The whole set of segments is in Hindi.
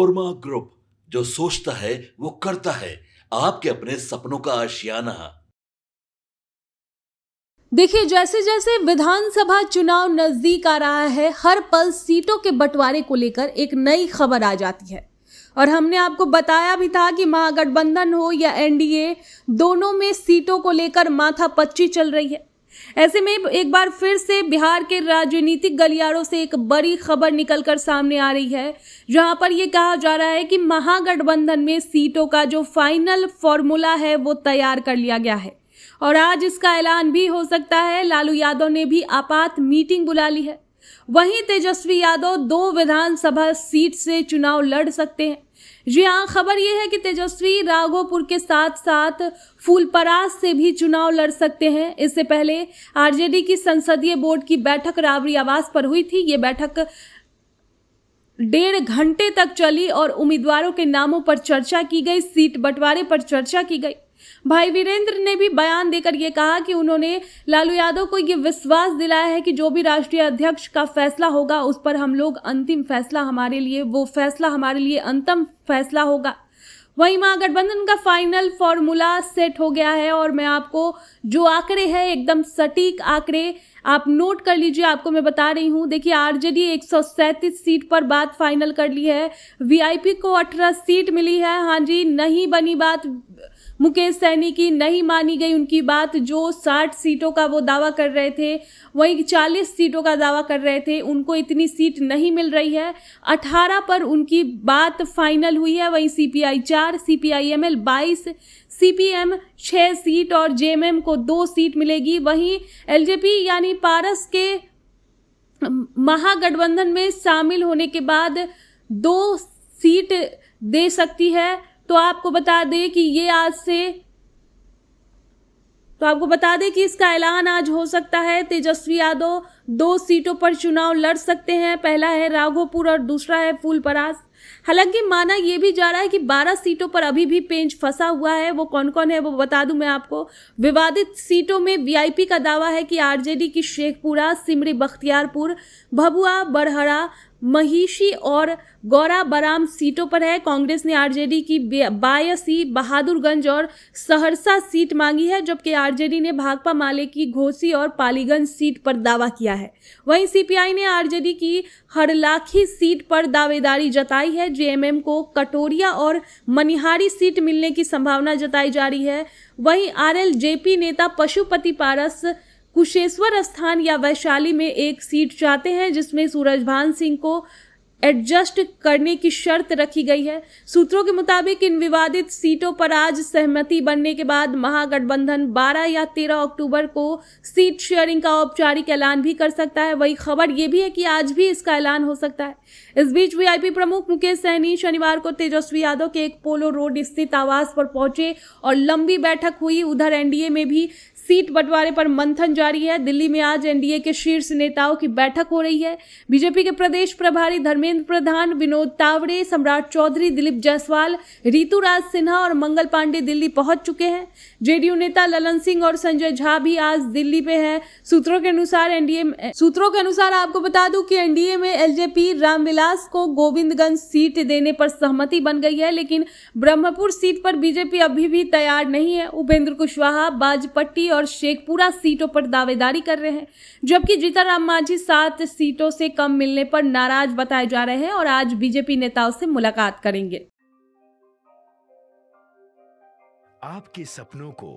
नोरमा ग्रुप, जो सोचता है वो करता है। आपके अपने सपनों का आशियाना। देखिए, जैसे जैसे विधानसभा चुनाव नजदीक आ रहा है, हर पल सीटों के बंटवारे को लेकर एक नई खबर आ जाती है। और हमने आपको बताया भी था कि महागठबंधन हो या एनडीए, दोनों में सीटों को लेकर माथापच्ची चल रही है। ऐसे में एक बार फिर से बिहार के राजनीतिक गलियारों से एक बड़ी खबर निकलकर सामने आ रही है, जहां पर यह कहा जा रहा है कि महागठबंधन में सीटों का जो फाइनल फॉर्मूला है वो तैयार कर लिया गया है। और आज इसका ऐलान भी हो सकता है। लालू यादव ने भी आपात मीटिंग बुला ली है। वहीं तेजस्वी यादव 2 विधानसभा सीट से चुनाव लड़ सकते हैं। जी हाँ, खबर यह है कि तेजस्वी राघोपुर के साथ साथ फूलपरास से भी चुनाव लड़ सकते हैं। इससे पहले आरजेडी की संसदीय बोर्ड की बैठक राबड़ी आवास पर हुई थी। ये बैठक 1.5 घंटे तक चली और उम्मीदवारों के नामों पर चर्चा की गई, सीट बंटवारे पर चर्चा की गई। भाई वीरेंद्र ने भी बयान देकर यह कहा कि उन्होंने लालू यादव को यह विश्वास दिलाया है कि जो भी राष्ट्रीय अध्यक्ष का फैसला होगा उस पर हम लोग अंतिम फैसला हमारे लिए अंतिम फैसला होगा। वहीं महागठबंधन का फाइनल फॉर्मूला सेट हो गया है और मैं आपको जो आंकड़े हैं, एकदम सटीक आंकड़े आप नोट कर लीजिए। आपको मैं बता रही हूं, देखिए, आरजेडी 137 सीट पर बात फाइनल कर ली है। वीआईपी को 18 सीट मिली है। हाँ जी, नहीं बनी बात मुकेश सैनी की, नहीं मानी गई उनकी बात। जो 60 सीटों का वो दावा कर रहे थे, वहीं 40 सीटों का दावा कर रहे थे, उनको इतनी सीट नहीं मिल रही है। 18 पर उनकी बात फाइनल हुई है। वहीं सीपीआई 4, सीपीआईएमएल 22, सीपीएम 6 सीट और जेएमएम को 2 सीट मिलेगी। वहीं एलजेपी यानी पारस के महागठबंधन में शामिल होने के बाद 2 सीट दे सकती है। तो आपको बता दें कि इसका ऐलान आज हो सकता है। तेजस्वी यादव 2 सीटों पर चुनाव लड़ सकते हैं। पहला है राघोपुर और दूसरा है फूलपरास। हालांकि माना यह भी जा रहा है कि 12 सीटों पर अभी भी पेंच फंसा हुआ है। वो कौन कौन है वो बता दूं मैं आपको। विवादित सीटों में वीआईपी का दावा है कि आरजेडी की शेखपुरा, सिमरी बख्तियारपुर, भभुआ, बड़हरा, महिषी और गौरा बराम सीटों पर है। कांग्रेस ने आरजेडी की 82, बहादुरगंज और सहरसा सीट मांगी है, जबकि आरजेडी ने भाकपा माले की घोसी और पालीगंज सीट पर दावा किया है। वहीं सीपीआई ने आरजेडी की हरलाखी सीट पर दावेदारी जताई है। जेएमएम को कटोरिया और मनिहारी सीट मिलने की संभावना जताई जा रही है। वहीं आरएलजेपी नेता पशुपति पारस कुशेश्वर स्थान या वैशाली में एक सीट चाहते हैं, जिसमें सूरजभान सिंह को एडजस्ट करने की शर्त रखी गई है। सूत्रों के मुताबिक इन विवादित सीटों पर आज सहमति बनने के बाद महागठबंधन 12 या 13 अक्टूबर को सीट शेयरिंग का औपचारिक ऐलान भी कर सकता है। वही खबर यह भी है कि आज भी इसका ऐलान हो सकता है। इस बीच वीआईपी प्रमुख मुकेश सहनी शनिवार को तेजस्वी यादव के एक पोलो रोड स्थित आवास पर पहुंचे और लंबी बैठक हुई। उधर एनडीए में भी सीट बंटवारे पर मंथन जारी है। दिल्ली में आज एनडीए के शीर्ष नेताओं की बैठक हो रही है। बीजेपी के प्रदेश प्रभारी धर्मेंद्र प्रधान, विनोद तावड़े, सम्राट चौधरी, दिलीप जायसवाल, ऋतुराज सिन्हा और मंगल पांडे दिल्ली पहुंच चुके हैं। जेडीयू नेता ललन सिंह और संजय झा भी आज दिल्ली पे हैं। सूत्रों के अनुसार आपको बता दूं कि एनडीए में एलजेपी रामविलास को गोविंदगंज सीट देने पर सहमति बन गई है, लेकिन ब्रह्मपुर सीट पर बीजेपी अभी भी तैयार नहीं है। उपेंद्र कुशवाहा बाजपट्टी और शेखपुरा सीटों पर दावेदारी कर रहे हैं, जबकि जीतनराम मांझी 7 सीटों से कम मिलने पर नाराज बताए जा रहे हैं और आज बीजेपी नेताओं से मुलाकात करेंगे। आपके सपनों को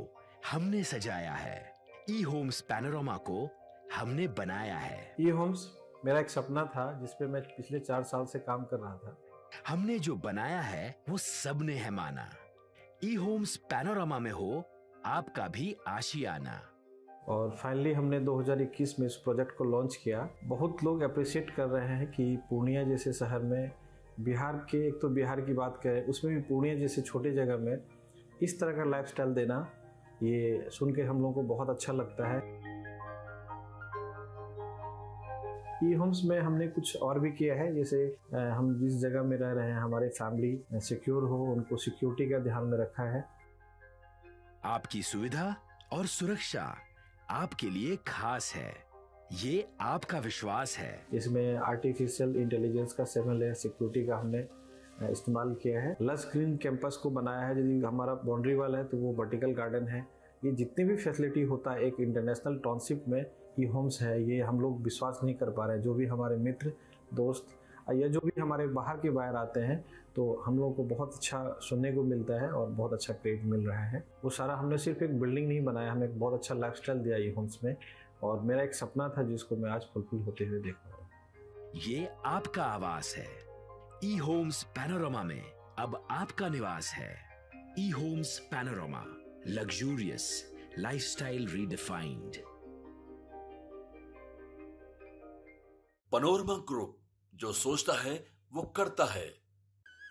हमने सजाया है। ई होम्स पैनोरामा को हमने बनाया है। ई होम्स मेरा एक सपना था जिसपे मैं पिछले 4 साल से काम कर रहा था। हमने जो बनाया है वो सबने है माना। ई होम्स पैनोरामा में हो आपका भी आशियाना। और फाइनली हमने 2021 में इस प्रोजेक्ट को लॉन्च किया। बहुत लोग अप्रिशिएट कर रहे हैं कि पूर्णिया जैसे शहर में, बिहार के, एक तो बिहार की बात करें उसमें भी पूर्णिया जैसे छोटे जगह में इस तरह का लाइफस्टाइल देना, ये सुन के हम लोगों को बहुत अच्छा लगता है। ई होम्स में हमने कुछ और भी किया है, जैसे हम जिस जगह में रह रहे हैं हमारे फैमिली सिक्योर हो, उनको सिक्योरिटी का ध्यान में रखा है। आपकी सुविधा और सुरक्षा आपके लिए खास है, ये आपका विश्वास है। इसमें आर्टिफिशियल इंटेलिजेंस का 7 लेयर सिक्योरिटी का हमने इस्तेमाल किया है। लस ग्रीन कैंपस को बनाया है। यदि हमारा बाउंड्री वाल है तो वो वर्टिकल गार्डन है। ये जितनी भी फैसिलिटी होता है एक इंटरनेशनल टाउनशिप में ई होम्स है, ये हम लोग विश्वास नहीं कर पा रहे हैं। जो भी हमारे मित्र दोस्त या जो भी हमारे बाहर के बाहर आते हैं तो हम लोगों को बहुत अच्छा सुनने को मिलता है और बहुत अच्छा क्रेडिट मिल रहा है। वो सारा हमने सिर्फ एक बिल्डिंग नहीं बनाया, हमें एक बहुत अच्छा लाइफस्टाइल दिया ई होम्स में, और मेरा एक सपना था जिसको मैं आज फुलफिल होते हुए देख रहा हूँ। ये आपका आवास है। ई होम्स पैनोरामा में अब आपका निवास है। E homes panorama, luxurious lifestyle redefined. Panorama group, जो सोचता है वो करता है।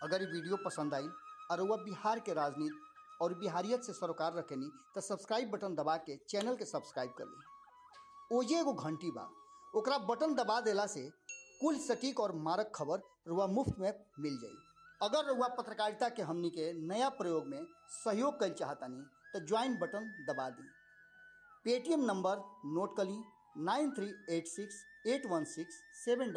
अगर ये वीडियो पसंद आई और वह बिहार के राजनीति और बिहारियत से सरोकार रखेनी तो सब्सक्राइब बटन दबा के चैनल के सब्सक्राइब कर ली। ओजे एगो घंटी बा, ओकरा बटन दबा देला से कुल सटीक और मारक खबर रुआ मुफ्त में मिल जाई। अगर रुआ पत्रकारिता के हमनी के नया प्रयोग में सहयोग कर चाहतानी तो ज्वाइन बटन दबा दी। पेटीएम नंबर नोट कर ली 93868167